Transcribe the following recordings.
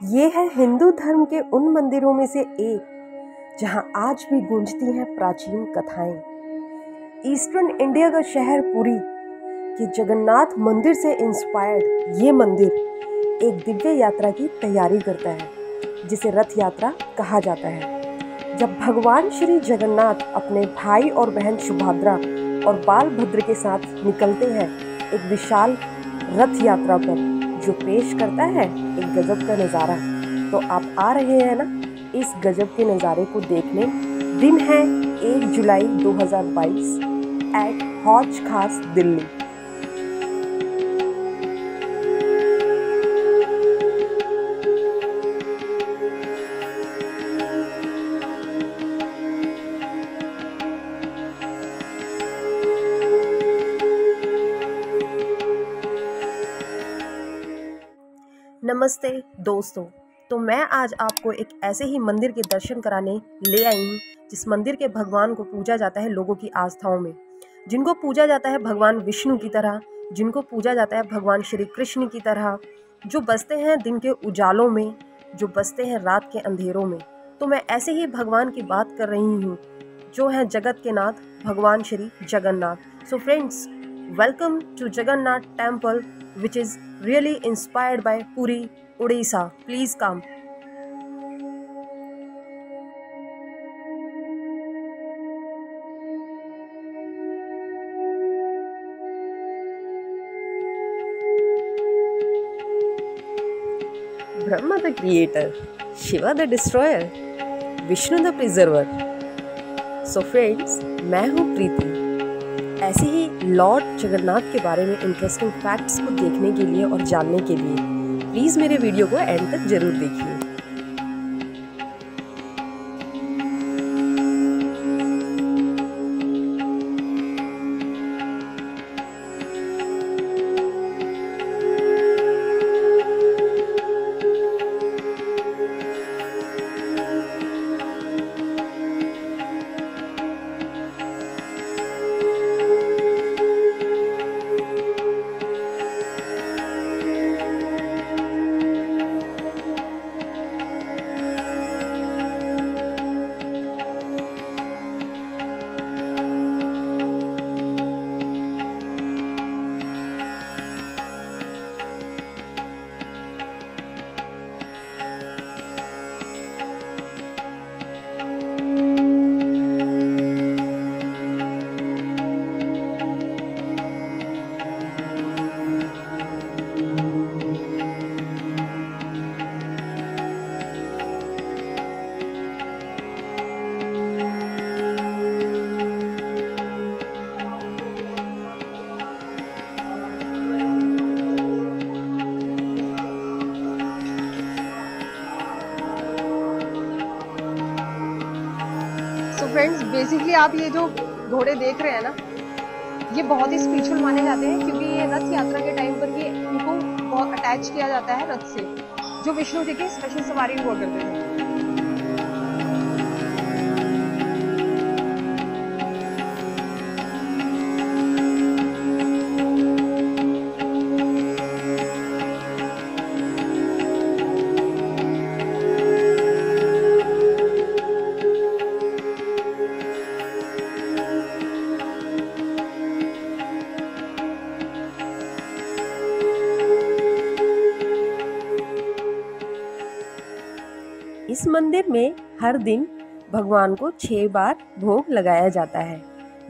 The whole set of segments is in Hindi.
ये है हिंदू धर्म के उन मंदिरों में से एक जहां आज भी गूंजती हैं प्राचीन कथाएं। ईस्टर्न इंडिया का शहर पुरी के जगन्नाथ मंदिर से इंस्पायर्ड ये मंदिर एक दिव्य यात्रा की तैयारी करता है, जिसे रथ यात्रा कहा जाता है। जब भगवान श्री जगन्नाथ अपने भाई और बहन सुभद्रा और बालभद्र के साथ निकलते हैं एक विशाल रथ यात्रा पर, जो पेश करता है एक गजब का नज़ारा। तो आप आ रहे हैं ना इस गजब के नज़ारे को देखने। दिन है 1 जुलाई 2022 एट हौज खास, दिल्ली। नमस्ते दोस्तों, तो मैं आज आपको एक ऐसे ही मंदिर के दर्शन कराने ले आई हूँ जिस मंदिर के भगवान को पूजा जाता है लोगों की आस्थाओं में, जिनको पूजा जाता है भगवान विष्णु की तरह, जिनको पूजा जाता है भगवान श्री कृष्ण की तरह, जो बसते हैं दिन के उजालों में, जो बसते हैं रात के अंधेरों में। तो मैं ऐसे ही भगवान की बात कर रही हूँ जो है जगत के नाथ भगवान Shri Jagannath. So friends, welcome to Jagannath Temple, which is really inspired by Puri, Odisha. Please come. Brahma the creator, Shiva the destroyer, Vishnu the preserver. So friends, मैं हूँ प्रीति। ऐसे ही लॉर्ड जगन्नाथ के बारे में इंटरेस्टिंग फैक्ट्स को देखने के लिए और जानने के लिए प्लीज़ मेरे वीडियो को एंड तक जरूर देखिए। फ्रेंड्स, बेसिकली आप ये जो घोड़े देख रहे हैं ना, ये बहुत ही स्पिरिचुअल माने जाते हैं, क्योंकि ये रथ यात्रा के टाइम पर ये इनको बहुत अटैच किया जाता है रथ से, जो विष्णु जी की स्पेशल सवारी हुआ करते थे। इस मंदिर में हर दिन भगवान को 6 बार भोग लगाया जाता है।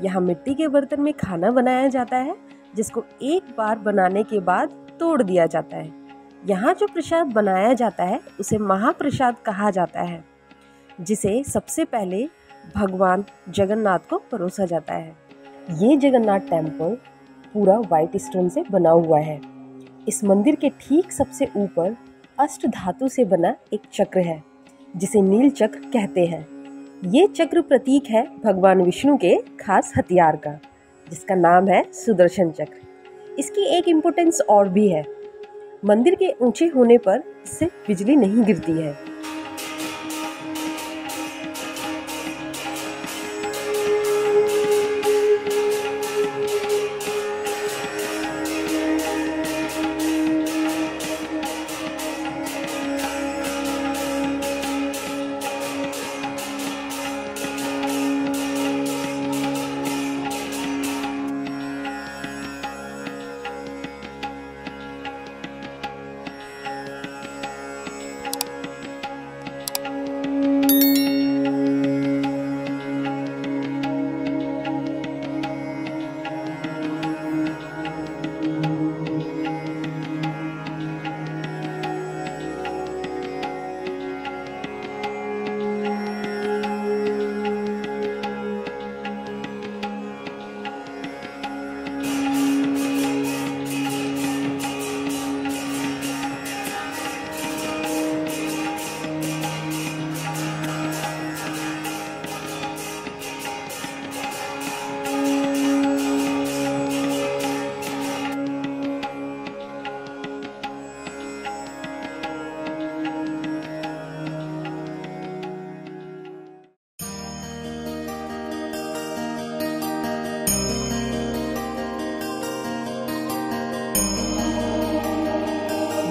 यहाँ मिट्टी के बर्तन में खाना बनाया जाता है, जिसको एक बार बनाने के बाद तोड़ दिया जाता है। यहाँ जो प्रसाद बनाया जाता है उसे महाप्रसाद कहा जाता है, जिसे सबसे पहले भगवान जगन्नाथ को परोसा जाता है। ये जगन्नाथ टेम्पल पूरा वाइट स्टोन से बना हुआ है। इस मंदिर के ठीक सबसे ऊपर अष्ट धातु से बना एक चक्र है, जिसे नील चक्र कहते हैं। ये चक्र प्रतीक है भगवान विष्णु के खास हथियार का, जिसका नाम है सुदर्शन चक्र। इसकी एक इम्पोर्टेंस और भी है, मंदिर के ऊंचे होने पर इससे बिजली नहीं गिरती है।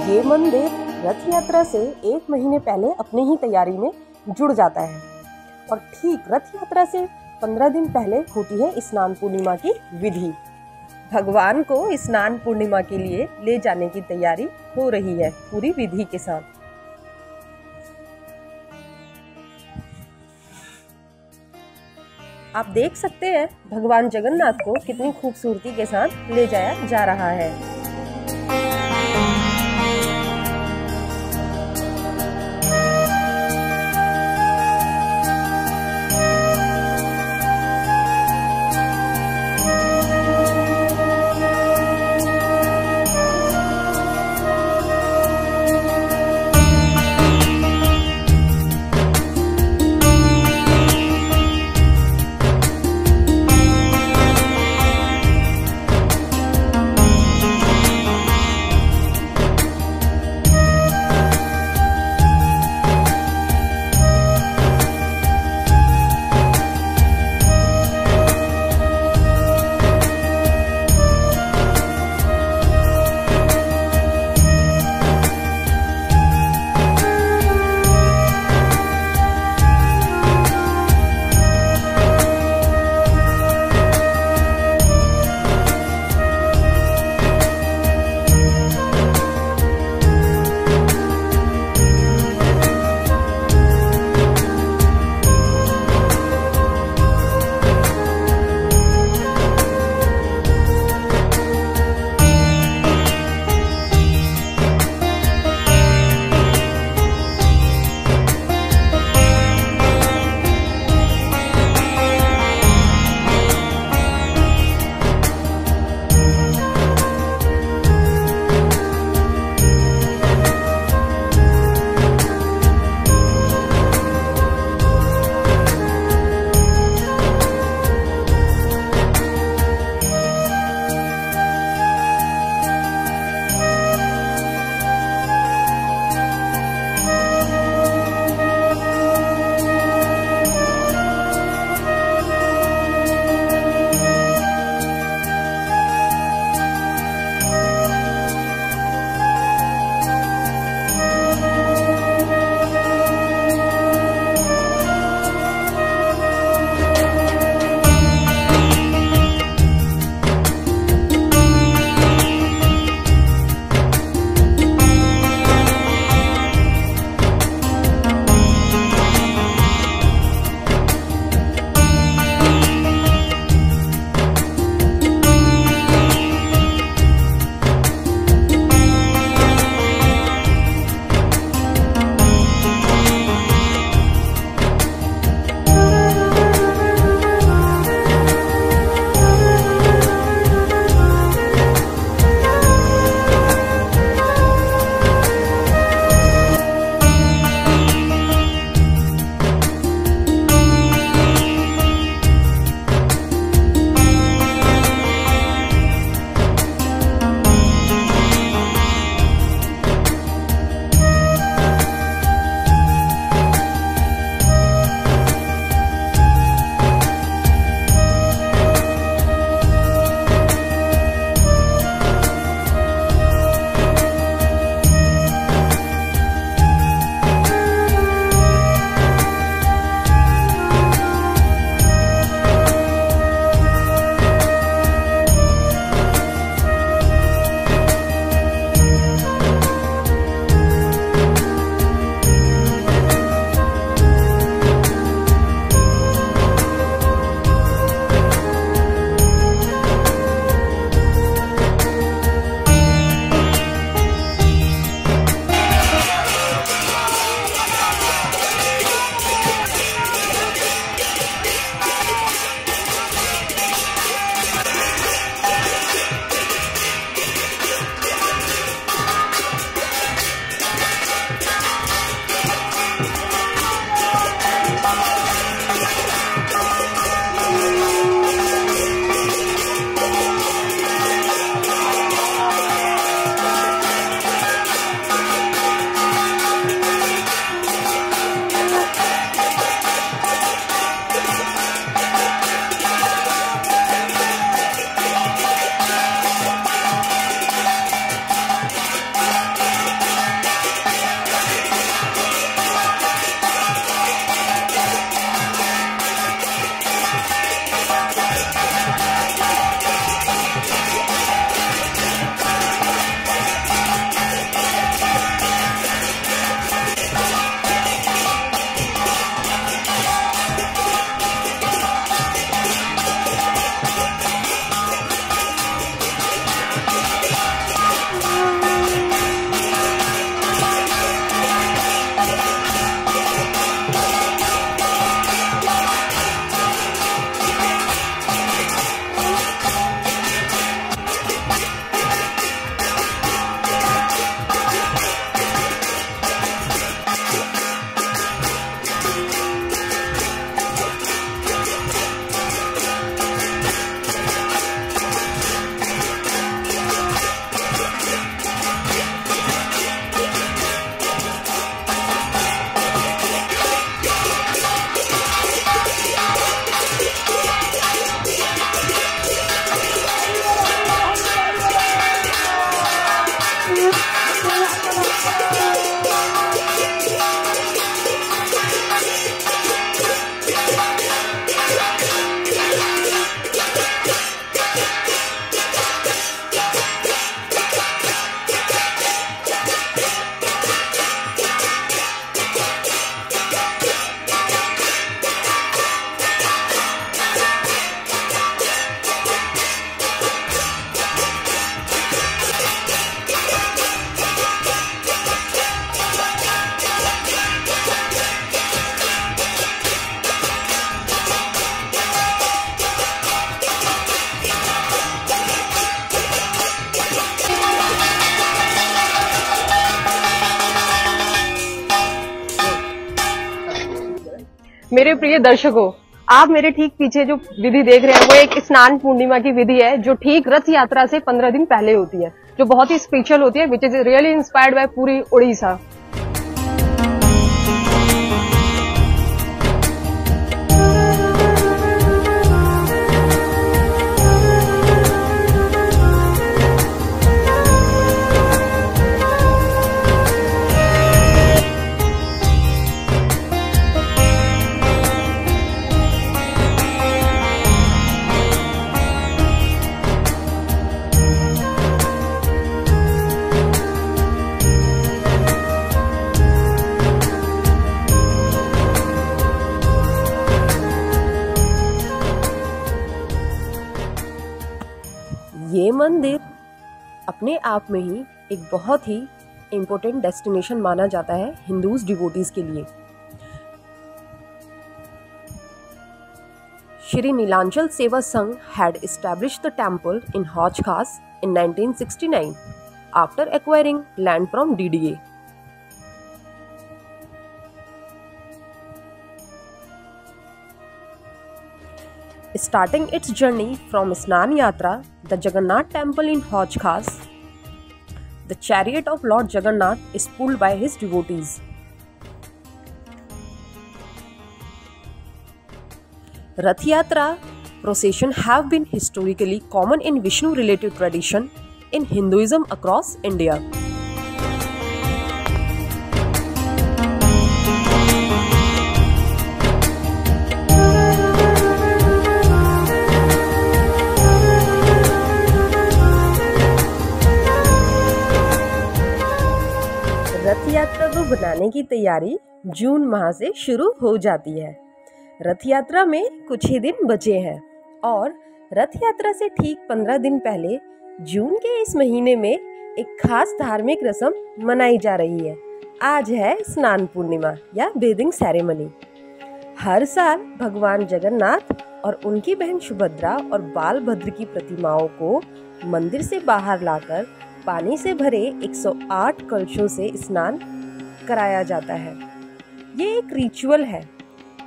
ये मंदिर रथ यात्रा से 1 महीने पहले अपनी ही तैयारी में जुड़ जाता है और ठीक रथ यात्रा से 15 दिन पहले होती है स्नान पूर्णिमा की विधि। भगवान को स्नान पूर्णिमा के लिए ले जाने की तैयारी हो रही है पूरी विधि के साथ। आप देख सकते हैं भगवान जगन्नाथ को कितनी खूबसूरती के साथ ले जाया जा रहा है। मेरे प्रिय दर्शकों, आप मेरे ठीक पीछे जो विधि देख रहे हैं वो एक स्नान पूर्णिमा की विधि है जो ठीक रथ यात्रा से 15 दिन पहले होती है, जो बहुत ही स्पिरिचुअल होती है, which is really inspired by पूरी उड़ीसा। ये मंदिर अपने आप में ही एक बहुत ही इम्पोर्टेंट डेस्टिनेशन माना जाता है हिंदूज डिवोटीज के लिए। श्री नीलांचल सेवा संघ had established the temple in Hauj Khas in 1969 after acquiring land from DDA. Starting its journey from Snan Yatra, the Jagannath temple in Hauj Khas, the chariot of Lord Jagannath is pulled by his devotees. Rath Yatra procession have been historically common in Vishnu related tradition in Hinduism across India. रथ यात्रा को बनाने की तैयारी जून माह से शुरू हो जाती है। रथ यात्रा में कुछ ही दिन बचे हैं और रथ यात्रा से ठीक 15 दिन पहले जून के इस महीने में एक खास धार्मिक रस्म मनाई जा रही है। आज है स्नान पूर्णिमा या बेदिंग सेरेमनी। हर साल भगवान जगन्नाथ और उनकी बहन सुभद्रा और बालभद्र की प्रतिमाओं को मंदिर से बाहर लाकर पानी से भरे 108 कलशों से स्नान कराया जाता है। ये एक रिचुअल है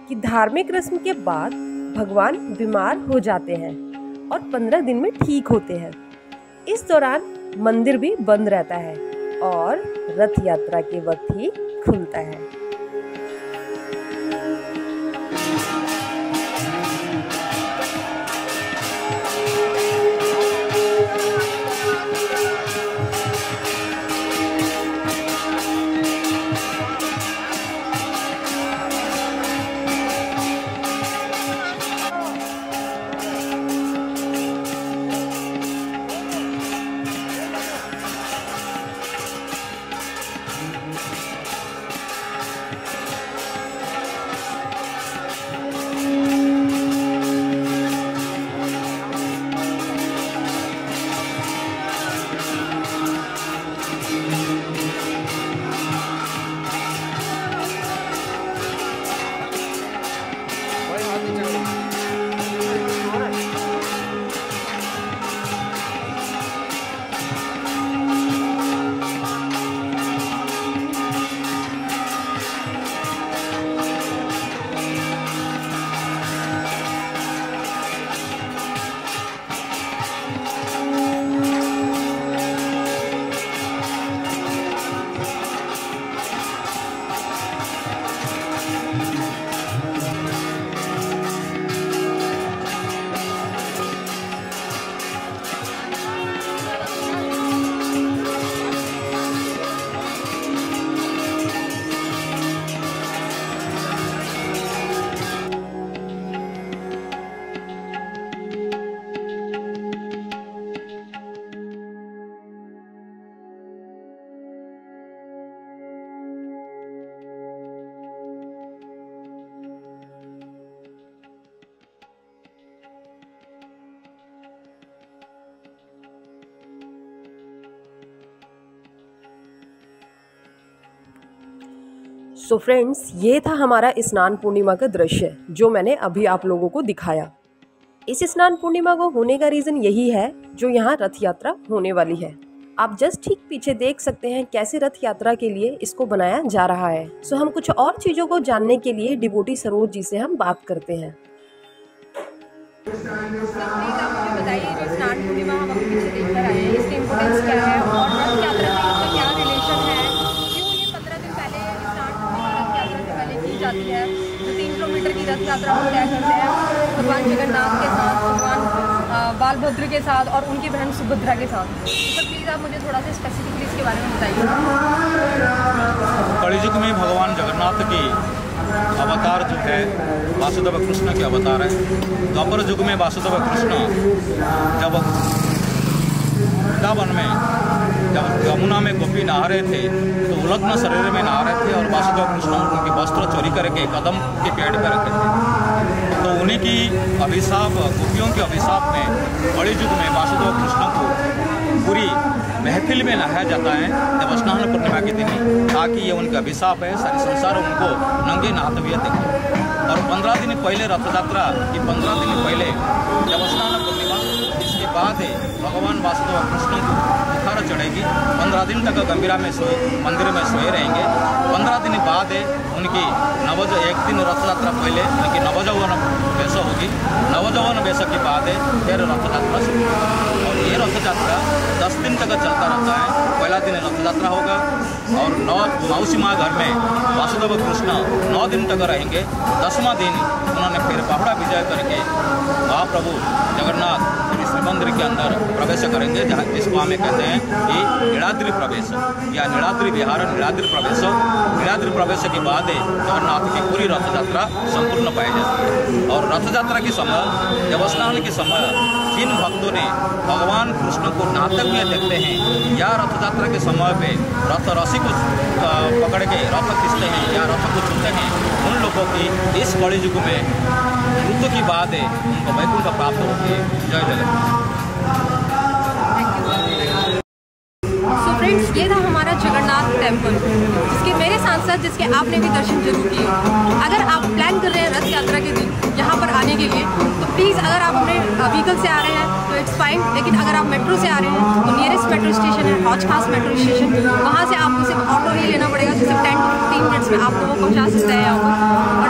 कि धार्मिक रस्म के बाद भगवान बीमार हो जाते हैं और 15 दिन में ठीक होते हैं। इस दौरान मंदिर भी बंद रहता है और रथ यात्रा के वक्त ही खुलता है। सो फ्रेंड्स, ये था हमारा स्नान पूर्णिमा का दृश्य जो मैंने अभी आप लोगों को दिखाया। इस स्नान पूर्णिमा को होने का रीज़न यही है जो यहाँ रथ यात्रा होने वाली है। आप जस्ट ठीक पीछे देख सकते हैं कैसे रथ यात्रा के लिए इसको बनाया जा रहा है। सो हम कुछ और चीज़ों को जानने के लिए डिवोटी सरोज जी से हम बात करते हैं। बताइए, जो स्नान पूर्णिमा हम पीछे देख कर आए हैं, इसकी इम्पोर्टेंस क्या है और रथ यात्रा का इसका क्या रिलेशन है? क्यों ये 15 दिन पहले स्नान पूर्णिमा रथ यात्रा से पहले की जाती है? जो 3 किलोमीटर की रथ यात्रा हम तय करते हैं भगवान जगन्नाथ के साथ, भगवान बालभद्र के साथ और उनकी बहन सुभद्रा के साथ। तो सर प्लीज़ आप मुझे थोड़ा सा स्पेसिफिकली इसके बारे में बताइए। कलियुग में भगवान जगन्नाथ की अवतार जो है वासुदेव कृष्ण के अवतार है। द्वापर युग में वासुदेव कृष्ण जब वृंदावन में जब यमुना में गोपी नहा रहे थे तो उलग्न शरीर में नहा रहे थे और वासुदेव कृष्ण उनके वस्त्र चोरी करके कदम के पेड़ पर रखे थे। तो उन्हीं की अभिशाप, गोपियों के अभिशाप में कलियुग में वासुदेव कृष्ण को पूरी महफिल में नहाया जाता है जब स्नान पूर्णिमा के दिन, ताकि ये उनका अभिशाप है, सारे संसार उनको नंगे नहाते हुए देखे। और 15 दिन पहले रथ यात्रा की 15 दिन पहले जब स्नान पूर्णिमा, इसके बाद भगवान वासुदेव कृष्ण को बुखार चढ़ेगी। 15 दिन तक गंभीरा में मंदिर में सोए रहेंगे। 15 दिन बाद उनकी एक दिन रथ यात्रा पहले उनकी नवजौवन वेश होगी। नवजौवन वेश के बाद फिर रथ यात्रा शुरू होगी और ये रथ यात्रा 10 दिन तक चलता रहता है। पहला दिन रथ यात्रा होगा और 9 मौसी माँ घर में वासुदेव कृष्ण 9 दिन तक रहेंगे। 10वां दिन उन्होंने फिर बाहुड़ा विजय करके महाप्रभु जगन्नाथ श्री मंदिर के अंदर प्रवेश करेंगे, जहाँ जिसको हमें कहते हैं कि नीलाद्रि प्रवेश या नीलाद्रि विहार, नीलाद्रि प्रवेश। नीलाद्रि प्रवेश के बाद जगन्नाथ की पूरी रथ यात्रा संपूर्ण पाई जाती है। और रथ यात्रा के समय, जब स्नान के समय जिन भक्तों ने भगवान कृष्ण को नहाते हुए देखते हैं या रथ यात्रा के समय पे रथ रस्सी को पकड़ के रथ खींचते हैं या रथ को छूते हैं, उन लोगों की इस कलियुग में मृत्यु की बात है उनको वैकुंठ प्राप्त होती है। जय जगन्नाथ। सो फ्रेंड्स, ये था हमारा जगन्नाथ टेम्पल, जिसके मेरे साथ साथ जिसके आपने भी दर्शन जरूर किए। अगर आप प्लान कर रहे हैं रथ यात्रा के दिन यहाँ पर आने के लिए, तो प्लीज़ अगर आप अपने व्हीकल से आ रहे हैं तो इट्स फाइन, लेकिन अगर आप मेट्रो से आ रहे हैं तो नियरेस्ट मेट्रो स्टेशन है हौज खास मेट्रो स्टेशन। वहाँ से आपको सिर्फ ऑटो ही लेना पड़ेगा, तो सिर्फ 10 to 15 मिनट्स में आपको वो पहुँचा सकता है यहाँ पर। और